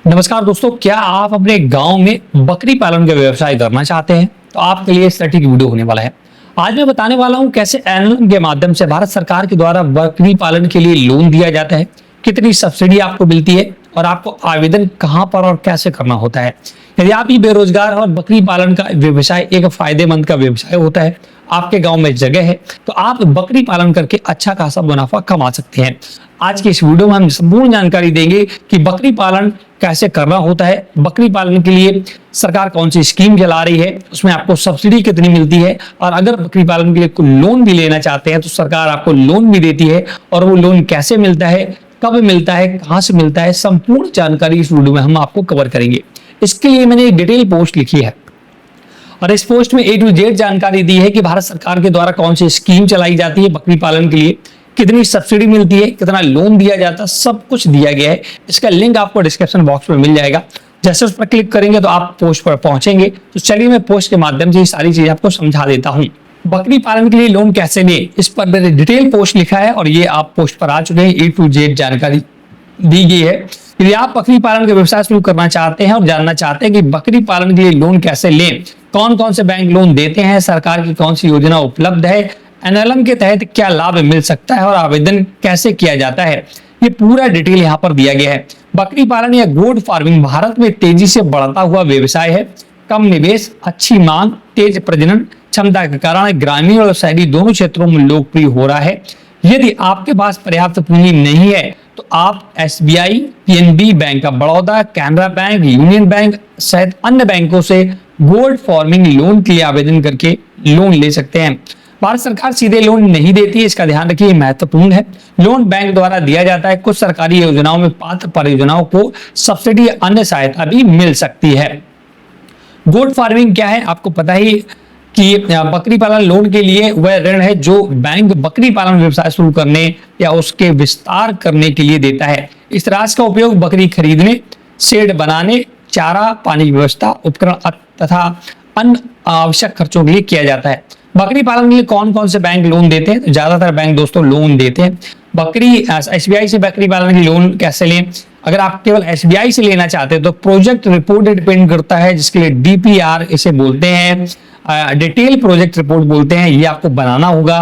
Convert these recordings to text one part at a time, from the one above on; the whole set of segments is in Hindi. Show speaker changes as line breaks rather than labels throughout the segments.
नमस्कार दोस्तों, क्या आप अपने गांव में बकरी पालन का व्यवसाय करना चाहते हैं? तो आपके लिए सटीक वीडियो होने वाला है। आज मैं बताने वाला हूं कैसे एनएलएम के माध्यम से भारत सरकार के द्वारा बकरी पालन के लिए लोन दिया जाता है, कितनी सब्सिडी आपको मिलती है और आपको आवेदन कहां पर और कैसे करना होता है। यदि आप ही बेरोजगार और बकरी पालन का व्यवसाय एक फायदेमंद का व्यवसाय होता है, आपके गांव में जगह है, तो आप बकरी पालन करके अच्छा खासा मुनाफा कमा सकते हैं। आज की इस वीडियो में हम संपूर्ण जानकारी देंगे कि बकरी पालन कैसे करना होता है, बकरी पालन के लिए सरकार कौन सी स्कीम चला रही है, उसमें आपको सब्सिडी कितनी मिलती है, और अगर बकरी पालन के लिए कोई लोन भी लेना चाहते हैं तो सरकार आपको लोन भी देती है, और वो लोन कैसे मिलता है, कब मिलता है, कहां से मिलता है, संपूर्ण जानकारी इस वीडियो में हम आपको कवर करेंगे। इसके लिए मैंने एक डिटेल पोस्ट लिखी है और इस पोस्ट में A to Z जानकारी दी है कि भारत सरकार के द्वारा कौन सी स्कीम चलाई जाती है बकरी पालन के लिए, कितनी सब्सिडी मिलती है, कितना लोन दिया जाता है, सब कुछ दिया गया है। इसका लिंक आपको डिस्क्रिप्शन बॉक्स में मिल जाएगा। जैसे उस पर क्लिक करेंगे तो आप पोस्ट पर पहुंचेंगे। तो चलिए मैं पोस्ट के माध्यम से ये सारी चीजें आपको समझा देता हूँ। बकरी पालन के लिए लोन कैसे लें, इस पर मैंने डिटेल पोस्ट लिखा है और ये आप पोस्ट पर आ चुके हैं। A to Z जानकारी दी गई है। यदि आप बकरी पालन का व्यवसाय शुरू करना चाहते हैं और जानना चाहते हैं कि बकरी पालन के लिए लोन कैसे लें, कौन कौन से बैंक लोन देते हैं, सरकार की कौन सी योजना उपलब्ध है, एनएलएम के तहत क्या लाभ मिल सकता है और आवेदन कैसे किया जाता है, ये पूरा डिटेल यहाँ पर दिया गया है। बकरी पालन या गोट फार्मिंग भारत में तेजी से बढ़ता हुआ व्यवसाय है। कम निवेश, अच्छी मांग, तेज प्रजनन क्षमता के कारण ग्रामीण और शहरी दोनों क्षेत्रों में लोकप्रिय हो रहा है। यदि आपके पास पर्याप्त पूंजी नहीं है तो आप SBI, PNB, bank of Baroda, Canara bank, union bank सहित अन्य बैंकों से गोट फार्मिंग लोन के लिए आवेदन करके लोन ले सकते हैं। भारत सरकार सीधे लोन नहीं देती है, इसका ध्यान रखिए, महत्वपूर्ण है। लोन बैंक द्वारा दिया जाता है। कुछ सरकारी योजनाओं में पात्र परियोजनाओं को सब्सिडी अन्य सहायता भी मिल सकती है। गोट फार्मिंग क्या है, आपको पता ही कि बकरी पालन लोन के लिए वह ऋण है जो बैंक बकरी पालन व्यवसाय शुरू करने या उसके विस्तार करने के लिए देता है। इस राशि का उपयोग बकरी खरीदने, शेड बनाने, चारा, पानी की व्यवस्था, उपकरण तथा अन्य आवश्यक खर्चों के लिए किया जाता है। बकरी पालन के लिए कौन कौन से बैंक लोन देते हैं? तो ज्यादातर बैंक दोस्तों लोन देते हैं। SBI से बकरी पालन की लोन कैसे लें? अगर आप केवल SBI से लेना चाहते हैं तो प्रोजेक्ट रिपोर्ट डिपेंड करता है, जिसके लिए DPR इसे बोलते हैं, डिटेल प्रोजेक्ट रिपोर्ट बोलते हैं। ये आपको बनाना होगा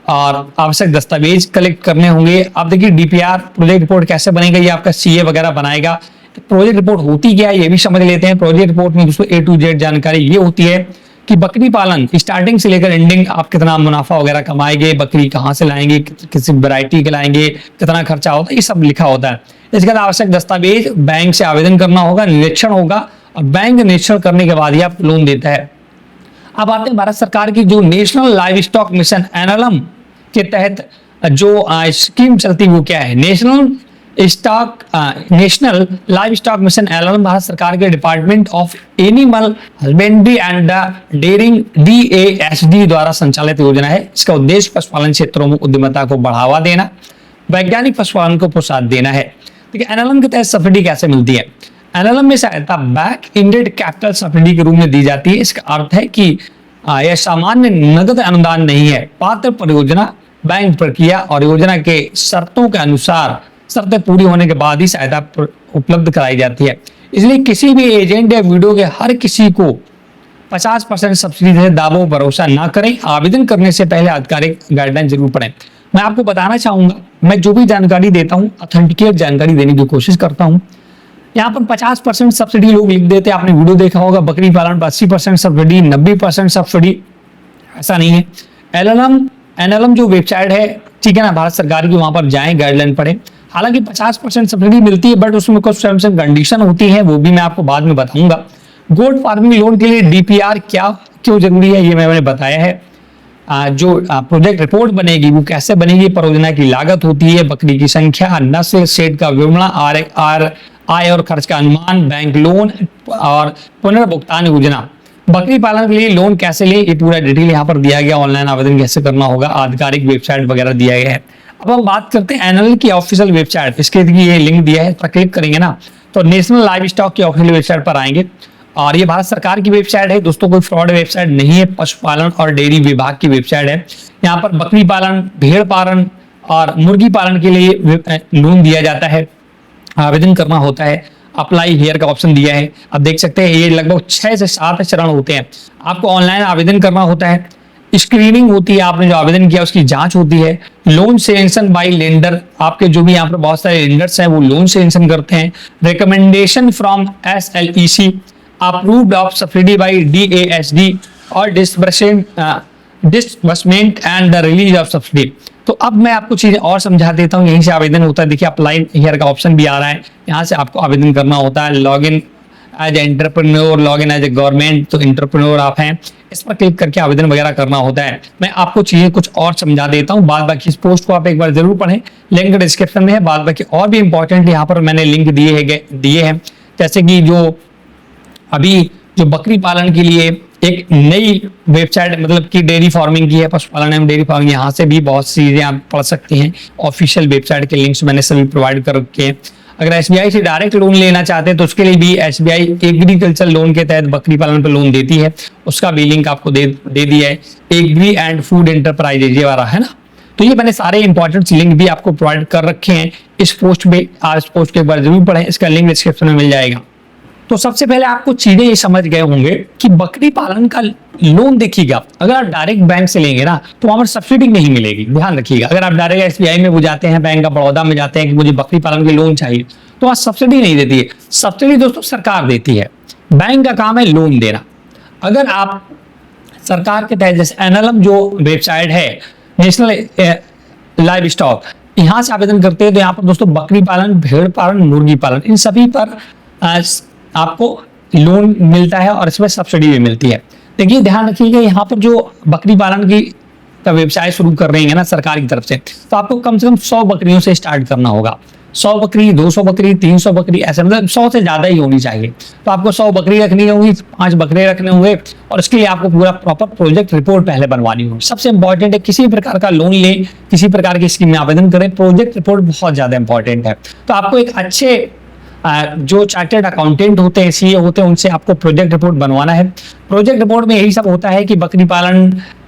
और आवश्यक दस्तावेज कलेक्ट करने होंगे। आप देखिए DPR प्रोजेक्ट रिपोर्ट कैसे बनेगा, ये आपका CA वगैरह बनाएगा। तो प्रोजेक्ट रिपोर्ट होती क्या है ये भी समझ लेते हैं। प्रोजेक्ट रिपोर्ट में दोस्तों A to Z जानकारी ये होती है कि बकरी पालन स्टार्टिंग से लेकर एंडिंग आप कितना मुनाफा वगैरह कमाएंगे, बकरी कहाँ से लाएंगे, किसी वैरायटी के लाएंगे, कितना खर्चा होता है, ये सब लिखा होता है। इसके बाद आवश्यक दस्तावेज, बैंक से आवेदन करना होगा, निरीक्षण होगा और बैंक निरीक्षण करने के बाद ही आप लोन देता है। अब आते हैं भारत सरकार की जो national livestock mission NLM के तहत जो स्कीम चलती है वो क्या है। National livestock mission NLM Bharat सरकार के department of animal husbandry and dairying DASD द्वारा संचालित योजना है। इसका उद्देश्य पशुपालन क्षेत्रों में उद्यमिता को बढ़ावा देना, वैज्ञानिक पशुपालन को प्रोत्साहन देना है। देखिए NLM के तहत सब्सिडी कैसे मिलती है। NLM में सहायता बैक इंडेड कैपिटल सब्सिडी के रूप में दी जाती है। इसका अर्थ है कि यह सामान्य नगद अनुदान नहीं है। पात्र परियोजना, बैंक प्रक्रिया और योजना के शर्तों के अनुसार शर्तें पूरी होने के बाद ही सहायता उपलब्ध कराई जाती है। इसलिए किसी भी एजेंट या वीडियो के हर किसी को 50% सब्सिडी से दावों भरोसा ना करें। आवेदन करने से पहले आधिकारिक गाइडलाइन जरूर पढ़ें। मैं आपको बताना चाहूंगा, मैं जो भी जानकारी देता हूँ ऑथेंटिकेट जानकारी देने की कोशिश करता हूँ। यहाँ पर 50% सब्सिडी लोग लिख देते हैं, आपने वीडियो देखा होगा। बकरी पालन पर 80% सब्सिडी, 90% सब्सिडी, ऐसा नहीं है। NLM जो वेबसाइट है, ठीक है ना, भारत सरकार की, वहां पर जाएं, गाइडलाइन पढ़ें। हालांकि 50% सब्सिडी मिलती है, बट उसमें कुछ टर्म्स एंड कंडीशन होती है, वो भी मैं आपको बाद में बताऊंगा। गोट फार्मिंग लोन के लिए DPR क्यों जरूरी है, ये मैंने बताया है। जो प्रोजेक्ट रिपोर्ट बनेगी वो कैसे बनेगी, परियोजना की लागत होती है, बकरी की संख्या, नस्ल, शेड का विवरण, आय और खर्च का अनुमान, बैंक लोन और पुनर्भुगतान योजना। बकरी पालन के लिए लोन कैसे ले, ये पूरा डिटेल यहाँ पर दिया गया। ऑनलाइन आवेदन कैसे करना होगा, आधिकारिक वेबसाइट वगैरह दिया गया है। अब हम बात करते हैं NLM की ऑफिशियल वेबसाइट। इसके लिए ये लिंक दिया है, इस पर क्लिक करेंगे ना तो नेशनल लाइव स्टॉक की ऑफिशियल वेबसाइट पर आएंगे और ये भारत सरकार की वेबसाइट है दोस्तों, कोई फ्रॉड वेबसाइट नहीं है। पशुपालन और डेयरी विभाग की वेबसाइट है। यहाँ पर बकरी पालन, भेड़ पालन और मुर्गी पालन के लिए लोन दिया जाता है, आवेदन करना होता है। अप्लाई हियर का ऑप्शन दिया है। अब देख सकते हैं ये लगभग 6 से 7 चरण होते हैं। आपको ऑनलाइन आवेदन करना होता है, स्क्रीनिंग होती है, आपने जो आवेदन किया उसकी जांच होती है, लोन सैंक्शन बाय लेंडर, आपके जो भी यहाँ पर बहुत सारे लेंडर्स हैं वो लोन सैंक्शन करते हैं, recommendation from SLEC, approved of subsidy by DASD और disbursement and the release of subsidy. तो अब मैं आपको चीजें और समझा देता हूँ। यहीं से आवेदन होता है, देखिए अप्लाई हियर का ऑप्शन भी आ रहा है, यहाँ से आपको आवेदन करना होता है। Log in as entrepreneur, log in as a government, तो एंटरप्रेन्योर आप हैं, इस पर क्लिक करके आवेदन वगैरह करना होता है। मैं आपको चीजें कुछ और समझा देता हूँ, बाद बाकी इस पोस्ट को आप एक बार जरूर पढ़ें, लिंक डिस्क्रिप्शन में है। बाद बाकी और भी इंपॉर्टेंट यहाँ पर मैंने लिंक दिए हैं, जैसे कि जो अभी जो बकरी पालन के लिए एक नई वेबसाइट मतलब कि डेयरी फार्मिंग की है, पशुपालन एवं डेयरी फार्मिंग, यहाँ से भी बहुत सी चीजें आप पढ़ सकते हैं। ऑफिशियल वेबसाइट के लिंक्स मैंने सभी प्रोवाइड कर रखे हैं। अगर SBI से डायरेक्ट लोन लेना चाहते हैं तो उसके लिए भी SBI एग्रीकल्चर लोन के तहत बकरी पालन पर लोन देती है, उसका भी लिंक आपको दे दिया है। एग्री एंड फूड एंटरप्राइजेज ये वाला है ना, तो ये मैंने सारे इंपॉर्टेंट लिंक भी आपको प्रोवाइड कर रखे हैं इस पोस्ट में। आज इस पोस्ट को एक बार जरूर पढ़ें, इसका लिंक डिस्क्रिप्शन में मिल जाएगा। तो सबसे पहले आपको चीजें ये समझ गए होंगे कि बकरी पालन का लोन देखिएगा, अगर आप डायरेक्ट बैंक से लेंगे ना तो वहां पर सब्सिडी नहीं मिलेगी, ध्यान रखिएगा। अगर आप डायरेक्ट SBI में वो जाते हैं, बैंक ऑफ बड़ौदा में जाते हैं कि मुझे बकरी पालन के लोन चाहिए, तो वहां सब्सिडी नहीं देती है। सब्सिडी दोस्तों सरकार देती है, बैंक का काम है लोन देना। अगर आप सरकार के तहत जैसे NLM जो वेबसाइट है, नेशनल लाइव स्टॉक, यहाँ से आवेदन करते हैं तो यहाँ पर दोस्तों बकरी पालन, भेड़ पालन, मुर्गी पालन, इन सभी पर आपको लोन मिलता है और इसमें सब्सिडी भी मिलती है। देखिए ध्यान रखिएगा, यहाँ पर जो बकरी पालन की व्यवसाय शुरू कर रहे हैं ना सरकार की तरफ से, तो आपको कम से कम 100 बकरियों से स्टार्ट करना होगा। 100 बकरी, 200 बकरी, 300 बकरी, ऐसे मतलब 100 से ज्यादा ही होनी चाहिए। तो आपको 100 बकरी रखनी होगी, 5 बकरे रखने होंगे, और इसके लिए आपको पूरा प्रॉपर प्रोजेक्ट रिपोर्ट पहले बनवानी होगी। सबसे इंपॉर्टेंट है, किसी प्रकार का लोन ले, किसी प्रकार की स्कीम में आवेदन करें, प्रोजेक्ट रिपोर्ट बहुत ज्यादा इंपॉर्टेंट है। तो आपको एक अच्छे जो चार्टर्ड अकाउंटेंट होते हैं, CA होते हैं, उनसे आपको प्रोजेक्ट रिपोर्ट बनवाना है। प्रोजेक्ट रिपोर्ट में यही सब होता है कि बकरी पालन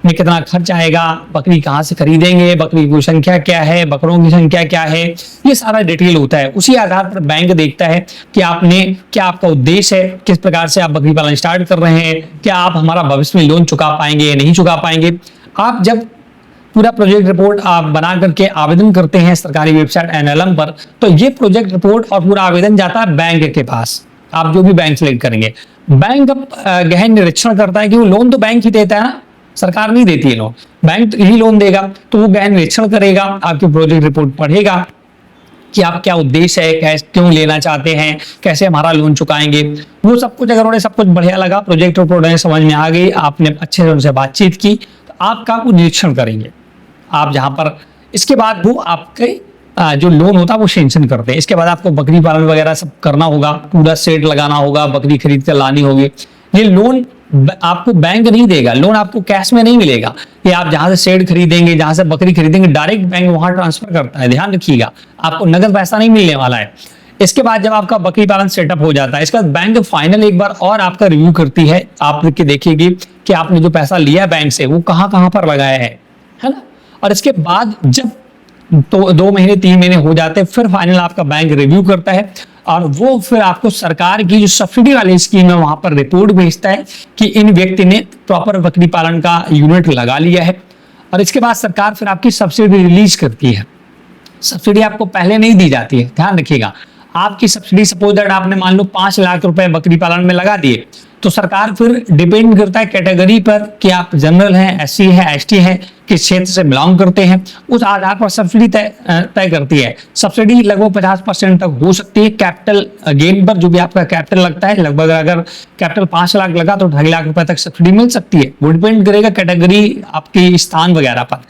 में कितना खर्च आएगा, बकरी कहाँ से खरीदेंगे, बकरी की संख्या क्या है, बकरों की संख्या क्या है, ये सारा डिटेल होता है। उसी आधार पर बैंक देखता है कि आपने क्या, आपका उद्देश्य है, किस प्रकार से आप बकरी पालन स्टार्ट कर रहे हैं, क्या आप हमारा भविष्य में लोन चुका पाएंगे या नहीं चुका पाएंगे। आप जब पूरा प्रोजेक्ट रिपोर्ट आप बना करके आवेदन करते हैं सरकारी वेबसाइट NLM पर, तो ये प्रोजेक्ट रिपोर्ट और पूरा आवेदन जाता है बैंक के पास। आप जो भी बैंक सेलेक्ट करेंगे, बैंक अब गहन निरीक्षण करता है कि वो लोन तो बैंक ही देता है ना, सरकार नहीं देती है लोन, बैंक ही लोन देगा। तो वो गहन निरीक्षण करेगा, आपकी प्रोजेक्ट रिपोर्ट पढ़ेगा कि आप क्या उद्देश्य है, कैसे क्यों लेना चाहते हैं, कैसे हमारा लोन चुकाएंगे, वो सब कुछ। अगर उन्हें सब कुछ बढ़िया लगा, प्रोजेक्ट रिपोर्ट उन्हें समझ में आ गई, आपने अच्छे से उनसे बातचीत की, तो आपका वो निरीक्षण करेंगे आप जहां पर। इसके बाद वो आपके जो लोन होता है वो सैंक्शन करते हैं। इसके बाद आपको बकरी पालन वगैरह सब करना होगा, पूरा सेट लगाना होगा, बकरी खरीद कर लानी होगी। ये लोन आपको बैंक नहीं देगा, लोन आपको कैश में नहीं मिलेगा। ये आप जहां से शेड खरीदेंगे, जहां से बकरी खरीदेंगे, डायरेक्ट बैंक वहां ट्रांसफर करता है, ध्यान रखिएगा, आपको नगद पैसा नहीं मिलने वाला है। इसके बाद जब आपका बकरी पालन सेटअप हो जाता है, इसके बाद बैंक फाइनल एक बार और आपका रिव्यू करती है, आप देखेगी कि आपने जो पैसा लिया बैंक से वो कहां पर लगाया है ना। और इसके बाद जब तो 2 महीने 3 महीने हो जाते हैं, फिर फाइनल आपका बैंक रिव्यू करता है और वो फिर आपको सरकार की जो सब्सिडी वाली स्कीम है वहां पर रिपोर्ट भेजता है कि इन व्यक्ति ने प्रॉपर बकरी पालन का यूनिट लगा लिया है। और इसके बाद सरकार फिर आपकी सब्सिडी रिलीज करती है। सब्सिडी आपको पहले नहीं दी जाती है, ध्यान रखिएगा। आपकी सब्सिडी सपोज दैट आपने मान लो 5 लाख रुपए बकरी पालन में लगा दिए, तो सरकार फिर डिपेंड करता है कैटेगरी पर कि आप जनरल हैं, SC है, ST है, किस क्षेत्र से बिलोंग करते हैं, उस आधार पर सब्सिडी तय करती है। सब्सिडी लगभग 50% तक हो सकती है कैपिटल गेन पर, जो भी आपका कैपिटल लगता है। लगभग अगर कैपिटल 5 लाख लगा तो 2.5 लाख रुपए तक सब्सिडी मिल सकती है। वो डिपेंड करेगा कैटेगरी, आपकी स्थान वगैरह पर।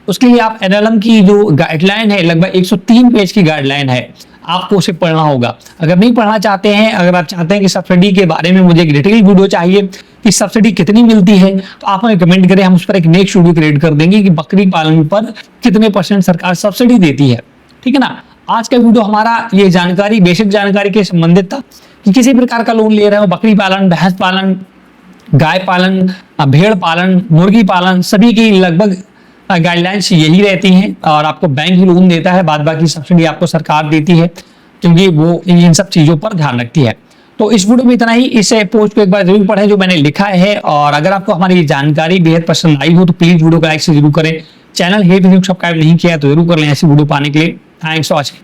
उसके लिए आप NLM की जो गाइडलाइन है, लगभग 103 पेज की गाइडलाइन है, आपको उसे पढ़ना होगा। अगर नहीं पढ़ना चाहते हैं, अगर आप चाहते हैं कि सब्सिडी के बारे में मुझे एक डिटेल वीडियो चाहिए कि सब्सिडी कितनी मिलती है, तो आप हमें कमेंट करें, हम उस पर एक नेक्स्ट वीडियो क्रिएट कर देंगे कि बकरी पालन पर कितने % सरकार सब्सिडी देती है, ठीक है ना। आज का वीडियो हमारा ये जानकारी, बेसिक जानकारी के संबंधित था कि किसी प्रकार का लोन ले रहे हो, बकरी पालन, भैंस पालन, गाय पालन, भेड़ पालन, मुर्गी पालन, सभी की लगभग गाइडलाइंस यही रहती हैं और आपको बैंक ही लोन देता है, बाद बाकी सब्सिडी आपको सरकार देती है। क्योंकि वो इन सब चीजों पर ध्यान रखती है। तो इस वीडियो में इतना ही। इस पोस्ट को एक बार जरूर पढ़ें जो मैंने लिखा है, और अगर आपको हमारी ये जानकारी बेहद पसंद आई हो तो प्लीज वीडियो को लाइक से जरूर करें। चैनल हे सब्सक्राइब नहीं किया तो जरूर कर लें ऐसी वीडियो पाने के लिए। Thanks for watching.